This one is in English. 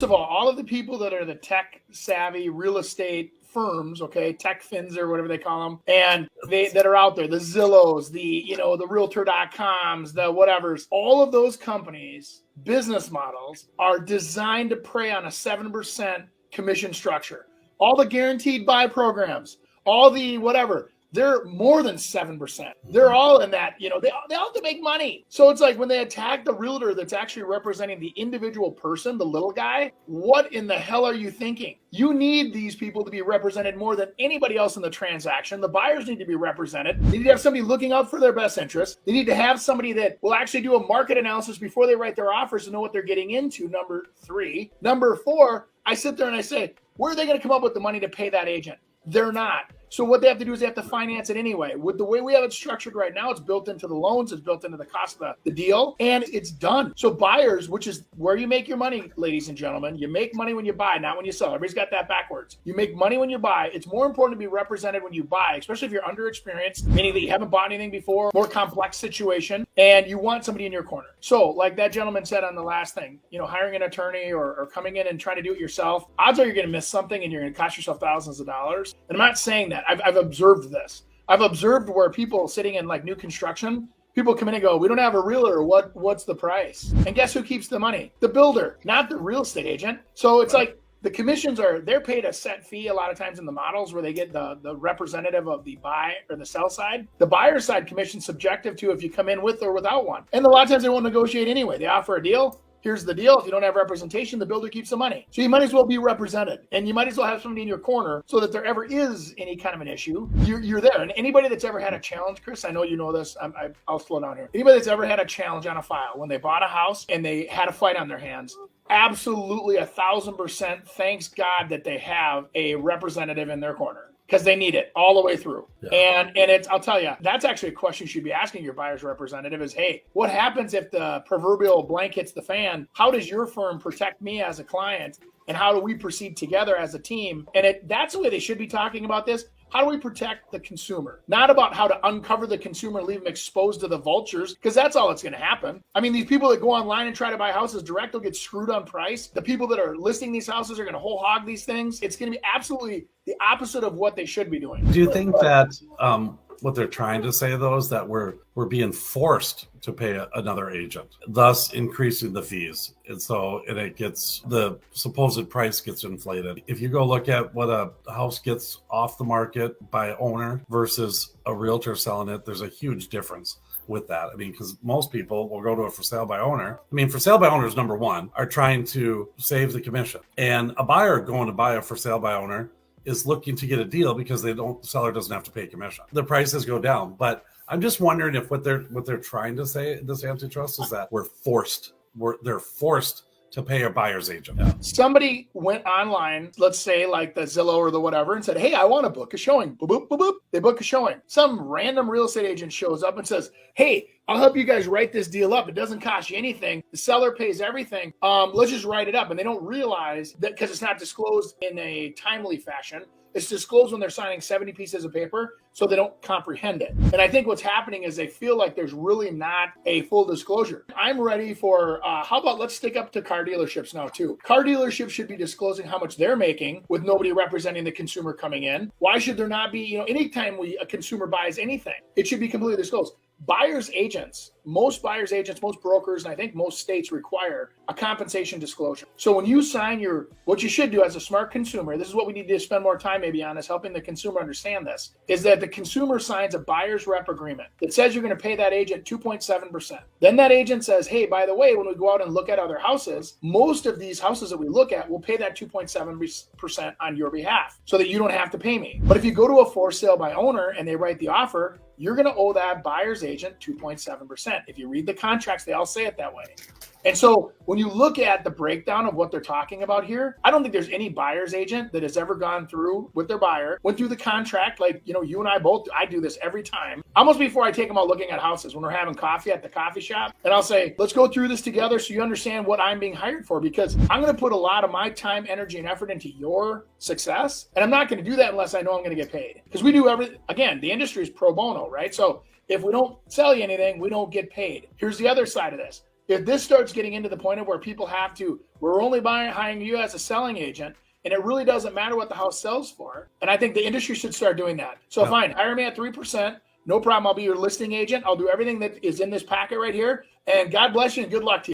First of all of the people that are the tech savvy real estate firms, okay, tech fins or whatever they call them, and that are out there, the Zillows, the realtor.coms, the whatevers, all of those companies, business models are designed to prey on a 7% commission structure. All the guaranteed buy programs, all the whatever, they're more than 7%. They're all in that, they all have to make money. So it's like when they attack the realtor that's actually representing the individual person, the little guy, what in the hell are you thinking? You need these people to be represented more than anybody else in the transaction. The buyers need to be represented. They need to have somebody looking out for their best interest. They need to have somebody that will actually do a market analysis before they write their offers to know what they're getting into, number 3. Number 4, I sit there and I say, where are they going to come up with the money to pay that agent? They're not. So what they have to do is they have to finance it anyway. With the way we have it structured right now, it's built into the loans, it's built into the cost of the deal, and it's done. So buyers, which is where you make your money, ladies and gentlemen, you make money when you buy, not when you sell. Everybody's got that backwards. You make money when you buy. It's more important to be represented when you buy, especially if you're underexperienced, meaning that you haven't bought anything before, more complex situation, and you want somebody in your corner. So like that gentleman said on the last thing, hiring an attorney or coming in and trying to do it yourself, odds are you're going to miss something and you're going to cost yourself thousands of dollars. And I'm not saying that. I've observed this. I've observed where people sitting in like new construction, people come in and go, we don't have a realtor. What's the price? And guess who keeps the money? The builder, not the real estate agent. So it's like the commissions they're paid a set fee a lot of times in the models where they get the representative of the buy or the sell side. The buyer side commission subjective to if you come in with or without one. And a lot of times they won't negotiate anyway. They offer a deal. Here's the deal. If you don't have representation, the builder keeps the money. So you might as well be represented. And you might as well have somebody in your corner so that if there ever is any kind of an issue, you're there. And anybody that's ever had a challenge, Chris, I know you know this. I'll slow down here. Anybody that's ever had a challenge on a file when they bought a house and they had a fight on their hands, absolutely 1,000% thanks God that they have a representative in their corner. Because they need it all the way through. Yeah. And it's, I'll tell you, that's actually a question you should be asking your buyer's representative is, hey, what happens if the proverbial blank hits the fan? How does your firm protect me as a client? And how do we proceed together as a team? And that's the way they should be talking about this. How do we protect the consumer? Not about how to uncover the consumer and leave them exposed to the vultures, because that's all that's going to happen. I mean, these people that go online and try to buy houses direct will get screwed on price. The people that are listing these houses are going to whole hog these things. It's going to be absolutely the opposite of what they should be doing. Do you think that what they're trying to say, though, is that we're being forced to pay another agent, thus increasing the fees? And so it gets, the supposed price gets inflated. If you go look at what a house gets off the market by owner versus a realtor selling it, there's a huge difference with that. I mean, because most people will go to a for sale by owner. I mean, for sale by owners, number one, are trying to save the commission. And a buyer going to buy a for sale by owner is looking to get a deal because the seller doesn't have to pay commission. The prices go down. But I'm just wondering if what they're trying to say, this antitrust, is that they're forced to pay a buyer's agent. Yeah. Somebody went online, let's say like the Zillow or the whatever, and said, hey, I want to book a showing. Boop, boop, boop, boop. They book a showing. Some random real estate agent shows up and says, hey, I'll help you guys write this deal up. It doesn't cost you anything. The seller pays everything. Let's just write it up. And they don't realize that because it's not disclosed in a timely fashion. It's disclosed when they're signing 70 pieces of paper, so they don't comprehend it. And I think what's happening is they feel like there's really not a full disclosure. I'm ready for, how about let's stick up to car dealerships now too. Car dealerships should be disclosing how much they're making with nobody representing the consumer coming in. Why should there not be, anytime a consumer buys anything, it should be completely disclosed. Buyer's agents, most buyer's agents, most brokers, and I think most states require a compensation disclosure. So when you sign what you should do as a smart consumer, this is what we need to spend more time maybe on, is helping the consumer understand this, is that the consumer signs a buyer's rep agreement that says you're going to pay that agent 2.7%. Then that agent says, hey, by the way, when we go out and look at other houses, most of these houses that we look at will pay that 2.7% on your behalf so that you don't have to pay me. But if you go to a for sale by owner and they write the offer, you're going to owe that buyer's agent 2.7%. If you read the contracts, they all say it that way. And so when you look at the breakdown of what they're talking about here, I don't think there's any buyer's agent that has ever gone through with their buyer, went through the contract like, you and I both, I do this every time. Almost before I take them out looking at houses, when we're having coffee at the coffee shop, and I'll say, let's go through this together so you understand what I'm being hired for, because I'm going to put a lot of my time, energy, and effort into your success. And I'm not going to do that unless I know I'm going to get paid. Because we do everything, again, the industry is pro bono, right? So if we don't sell you anything, we don't get paid. Here's the other side of this. if this starts getting into the point of where people have to, we're only hiring you as a selling agent, and it really doesn't matter what the house sells for. And I think the industry should start doing that. So fine, hire me at 3%. No problem. I'll be your listing agent. I'll do everything that is in this packet right here. And God bless you and good luck to you.